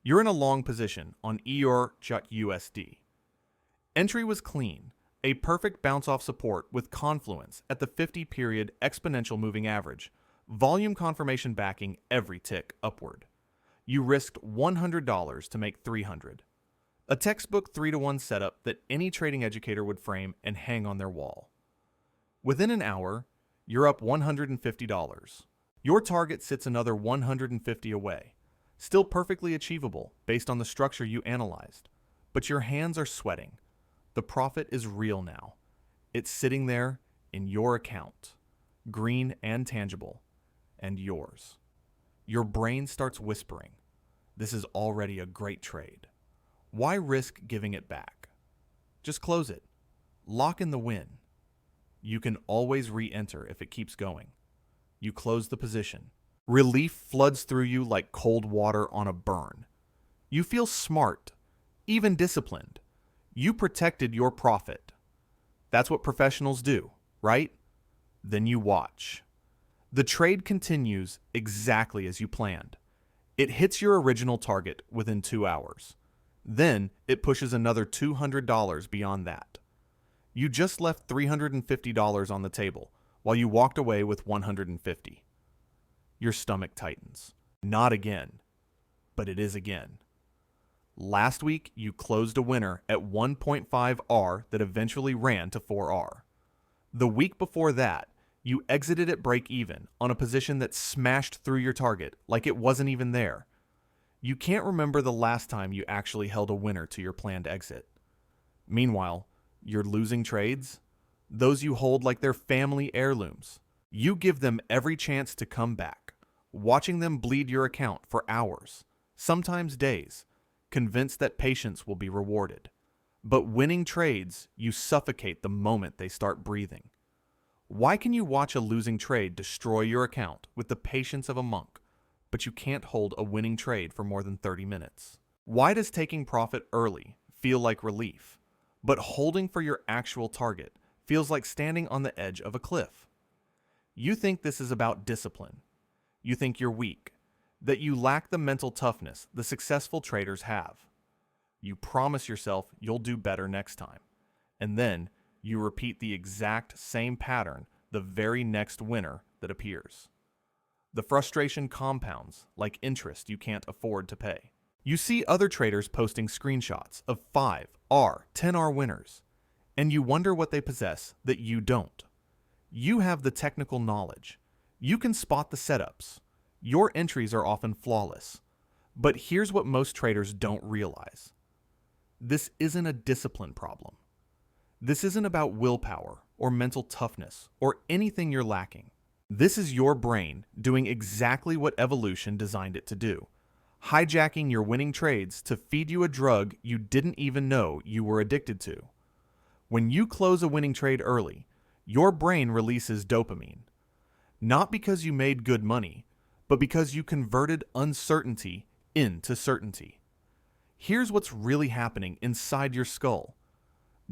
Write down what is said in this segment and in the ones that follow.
You're in a long position on EUR.USD. Entry was clean, a perfect bounce-off support with confluence at the 50-period exponential moving average, volume confirmation backing every tick upward. You risked $100 to make $300. A textbook 3-to-1 setup that any trading educator would frame and hang on their wall. Within an hour, you're up $150. Your target sits another $150 away, still perfectly achievable based on the structure you analyzed. But your hands are sweating. The profit is real now. It's sitting there in your account, green and tangible, and yours. Your brain starts whispering, "This is already a great trade. Why risk giving it back? Just close it. Lock in the win." You can always re-enter if it keeps going. You close the position. Relief floods through you like cold water on a burn. You feel smart, even disciplined. You protected your profit. That's what professionals do, right? Then you watch. The trade continues exactly as you planned. It hits your original target within 2 hours. Then it pushes another $200 beyond that. You just left $350 on the table while you walked away with $150. Your stomach tightens. Not again, but it is again. Last week, you closed a winner at 1.5 R that eventually ran to 4 R. The week before that, you exited at break even on a position that smashed through your target like it wasn't even there. You can't remember the last time you actually held a winner to your planned exit. Meanwhile, you're losing trades, those you hold like they're family heirlooms. You give them every chance to come back, watching them bleed your account for hours, sometimes days, convinced that patience will be rewarded. But winning trades, you suffocate the moment they start breathing. Why can you watch a losing trade destroy your account with the patience of a monk, but you can't hold a winning trade for more than 30 minutes? Why does taking profit early feel like relief, but holding for your actual target feels like standing on the edge of a cliff? You think this is about discipline. You think you're weak, that you lack the mental toughness the successful traders have. You promise yourself you'll do better next time, and then you repeat the exact same pattern the very next winner that appears. The frustration compounds like interest you can't afford to pay. You see other traders posting screenshots of 5R, 10R winners, and you wonder what they possess that you don't. You have the technical knowledge. You can spot the setups. Your entries are often flawless. But here's what most traders don't realize. This isn't a discipline problem. This isn't about willpower or mental toughness or anything you're lacking. This is your brain doing exactly what evolution designed it to do, hijacking your winning trades to feed you a drug you didn't even know you were addicted to. When you close a winning trade early, your brain releases dopamine. Not because you made good money, but because you converted uncertainty into certainty. Here's what's really happening inside your skull.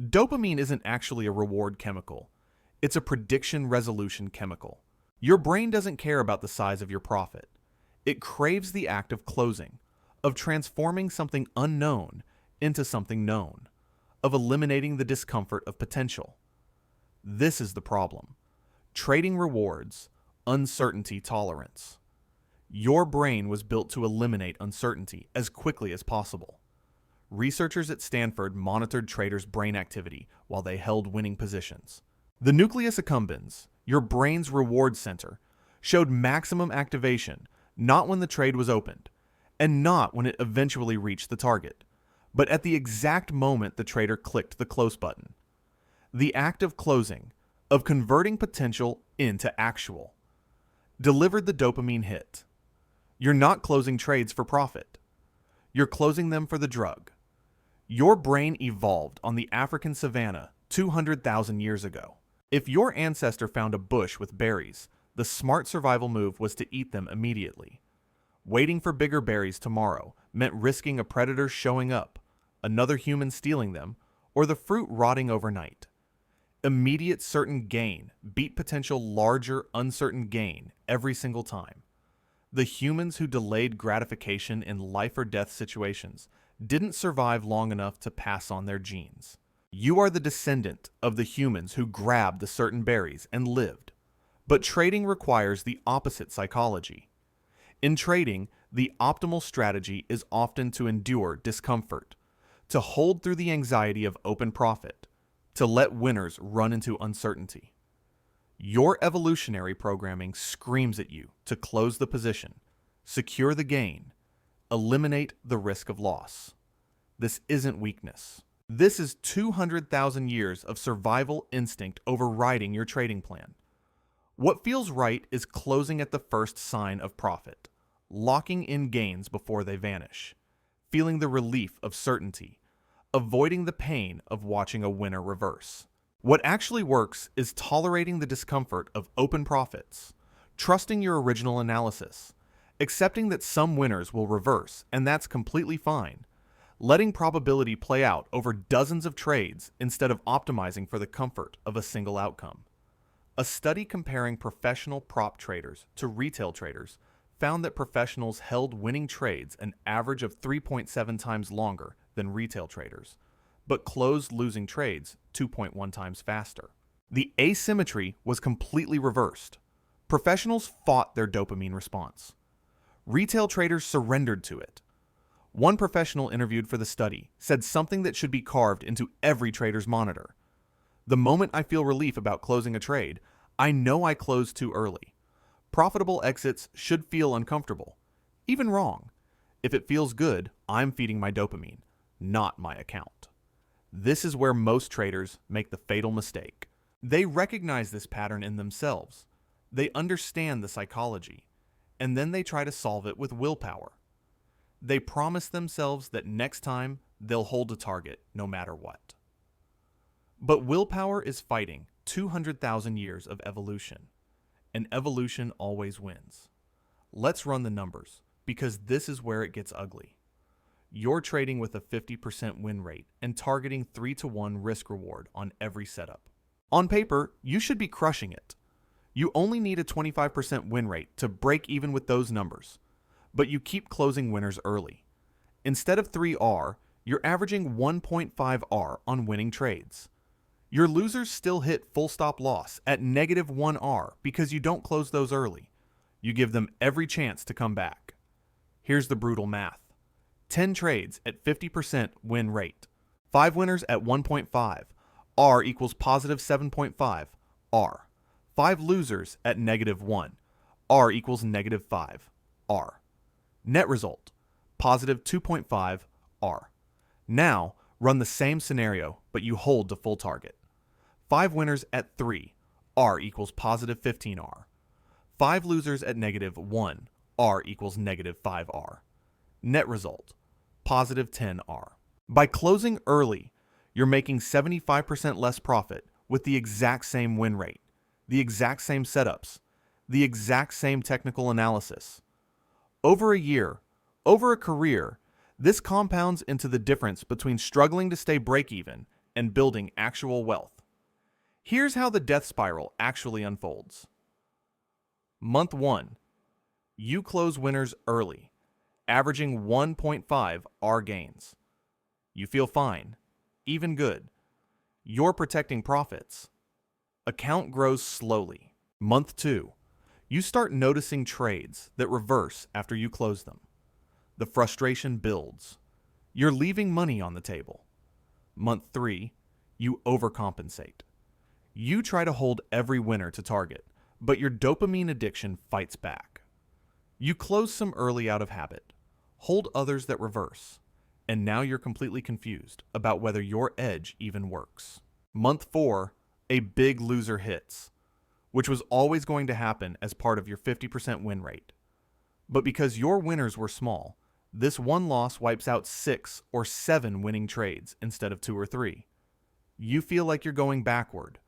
Dopamine isn't actually a reward chemical. It's a prediction resolution chemical. Your brain doesn't care about the size of your profit. It craves the act of closing, of transforming something unknown into something known, of eliminating the discomfort of potential. This is the problem. Trading rewards uncertainty tolerance. Your brain was built to eliminate uncertainty as quickly as possible. Researchers at Stanford monitored traders' brain activity while they held winning positions. The nucleus accumbens, your brain's reward center, showed maximum activation not when the trade was opened, and not when it eventually reached the target, but at the exact moment the trader clicked the close button. The act of closing, of converting potential into actual, delivered the dopamine hit. You're not closing trades for profit. You're closing them for the drug. Your brain evolved on the African savanna 200,000 years ago. If your ancestor found a bush with berries, the smart survival move was to eat them immediately. Waiting for bigger berries tomorrow meant risking a predator showing up, another human stealing them, or the fruit rotting overnight. Immediate certain gain beat potential larger uncertain gain every single time. The humans who delayed gratification in life or death situations didn't survive long enough to pass on their genes. You are the descendant of the humans who grabbed the certain berries and lived. But trading requires the opposite psychology. In trading, the optimal strategy is often to endure discomfort, to hold through the anxiety of open profit, to let winners run into uncertainty. Your evolutionary programming screams at you to close the position, secure the gain, eliminate the risk of loss. This isn't weakness. This is 200,000 years of survival instinct overriding your trading plan. What feels right is closing at the first sign of profit, locking in gains before they vanish, feeling the relief of certainty, avoiding the pain of watching a winner reverse. What actually works is tolerating the discomfort of open profits, trusting your original analysis, accepting that some winners will reverse, and that's completely fine, letting probability play out over dozens of trades instead of optimizing for the comfort of a single outcome. A study comparing professional prop traders to retail traders found that professionals held winning trades an average of 3.7 times longer than retail traders, but closed losing trades 2.1 times faster. The asymmetry was completely reversed. Professionals fought their dopamine response. Retail traders surrendered to it. One professional interviewed for the study said something that should be carved into every trader's monitor. The moment I feel relief about closing a trade, I know I closed too early. Profitable exits should feel uncomfortable, even wrong. If it feels good, I'm feeding my dopamine, not my account. This is where most traders make the fatal mistake. They recognize this pattern in themselves. They understand the psychology, and then they try to solve it with willpower. They promise themselves that next time they'll hold a target no matter what. But willpower is fighting 200,000 years of evolution, and evolution always wins. Let's run the numbers, because this is where it gets ugly. You're trading with a 50% win rate and targeting 3-to-1 risk reward on every setup. On paper, you should be crushing it. You only need a 25% win rate to break even with those numbers, but you keep closing winners early. Instead of 3R, you're averaging 1.5R on winning trades. Your losers still hit full stop loss at -1R because you don't close those early. You give them every chance to come back. Here's the brutal math. 10 trades at 50% win rate. 5 winners at 1.5. R equals positive 7.5. R. 5 losers at -1. R equals -5. R. Net result, positive 2.5 R. Now, run the same scenario, but you hold to full target. 5 winners at 3, R equals positive 15R. 5 losers at -1, R equals -5R. Net result, positive 10R. By closing early, you're making 75% less profit with the exact same win rate, the exact same setups, the exact same technical analysis. Over a year, over a career, this compounds into the difference between struggling to stay break-even and building actual wealth. Here's how the death spiral actually unfolds. Month 1. You close winners early, averaging 1.5 R gains. You feel fine, even good. You're protecting profits. Account grows slowly. Month 2. You start noticing trades that reverse after you close them. The frustration builds. You're leaving money on the table. Month 3, you overcompensate. You try to hold every winner to target, but your dopamine addiction fights back. You close some early out of habit, hold others that reverse, and now you're completely confused about whether your edge even works. Month 4, a big loser hits, which was always going to happen as part of your 50% win rate. But because your winners were small, this one loss wipes out 6 or 7 winning trades instead of 2 or 3. You feel like you're going backward.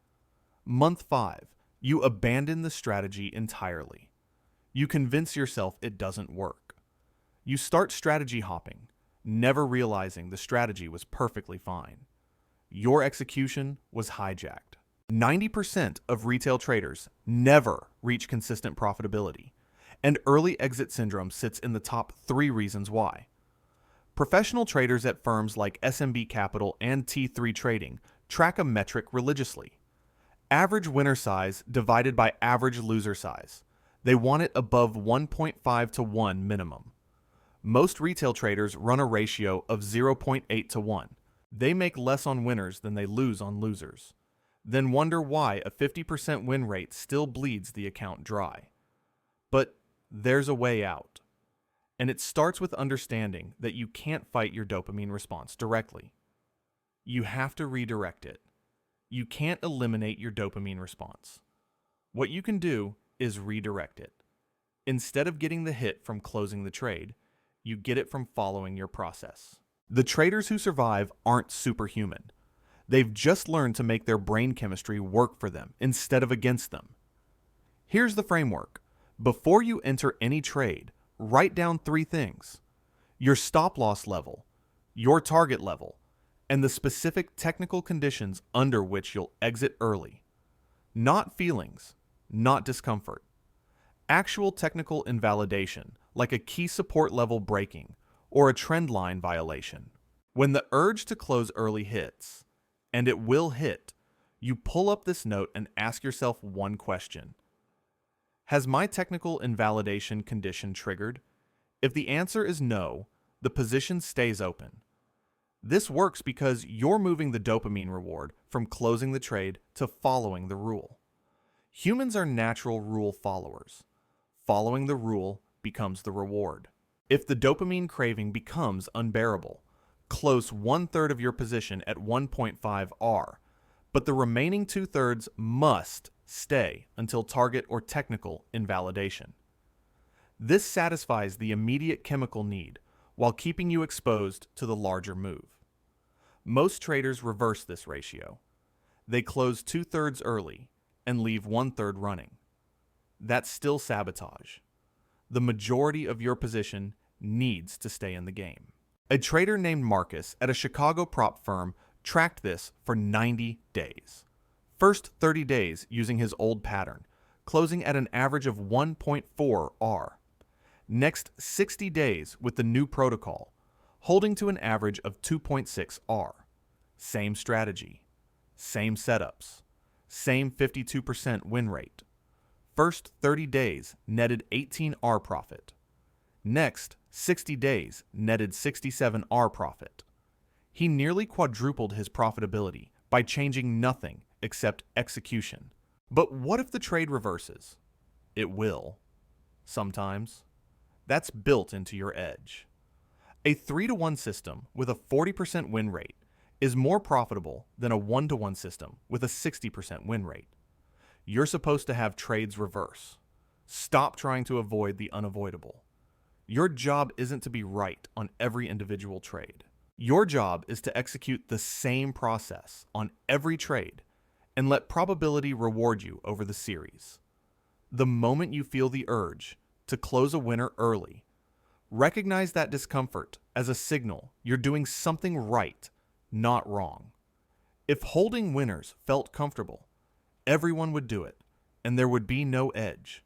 Month 5, you abandon the strategy entirely. You convince yourself it doesn't work. You start strategy hopping, never realizing the strategy was perfectly fine. Your execution was hijacked. 90% of retail traders never reach consistent profitability, and early exit syndrome sits in the top 3 reasons why. Professional traders at firms like SMB Capital and T3 Trading track a metric religiously: average winner size divided by average loser size. They want it above 1.5 to 1 minimum. Most retail traders run a ratio of 0.8 to 1. They make less on winners than they lose on losers. Then wonder why a 50% win rate still bleeds the account dry. But there's a way out. And it starts with understanding that you can't fight your dopamine response directly. You have to redirect it. You can't eliminate your dopamine response. What you can do is redirect it. Instead of getting the hit from closing the trade, you get it from following your process. The traders who survive aren't superhuman. They've just learned to make their brain chemistry work for them instead of against them. Here's the framework. Before you enter any trade, write down 3 things: your stop loss level, your target level, and the specific technical conditions under which you'll exit early. Not feelings, not discomfort. Actual technical invalidation, like a key support level breaking or a trend line violation. When the urge to close early hits, and it will hit, you pull up this note and ask yourself one question: has my technical invalidation condition triggered? If the answer is no, the position stays open. This works because you're moving the dopamine reward from closing the trade to following the rule. Humans are natural rule followers. Following the rule becomes the reward. If the dopamine craving becomes unbearable, close 1/3 of your position at 1.5 R, but the remaining 2/3 must stay until target or technical invalidation. This satisfies the immediate chemical need while keeping you exposed to the larger move. Most traders reverse this ratio. They close 2/3 early and leave 1/3 running. That's still sabotage. The majority of your position needs to stay in the game. A trader named Marcus at a Chicago prop firm tracked this for 90 days. First 30 days using his old pattern, closing at an average of 1.4 R. Next 60 days with the new protocol, holding to an average of 2.6 R. Same strategy, same setups, same 52% win rate. First 30 days netted 18 R profit. Next 60 days netted 67 R profit. He nearly quadrupled his profitability by changing nothing except execution. But what if the trade reverses? It will. Sometimes. That's built into your edge. A 3-to-1 system with a 40% win rate is more profitable than a 1-to-1 system with a 60% win rate. You're supposed to have trades reverse. Stop trying to avoid the unavoidable. Your job isn't to be right on every individual trade. Your job is to execute the same process on every trade and let probability reward you over the series. The moment you feel the urge to close a winner early, recognize that discomfort as a signal you're doing something right, not wrong. If holding winners felt comfortable, everyone would do it, and there would be no edge.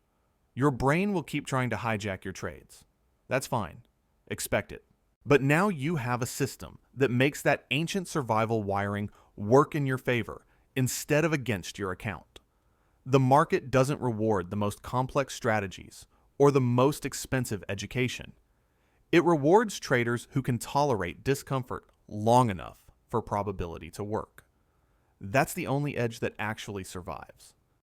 Your brain will keep trying to hijack your trades. That's fine. Expect it. But now you have a system that makes that ancient survival wiring work in your favor instead of against your account. The market doesn't reward the most complex strategies or the most expensive education. It rewards traders who can tolerate discomfort long enough for probability to work. That's the only edge that actually survives.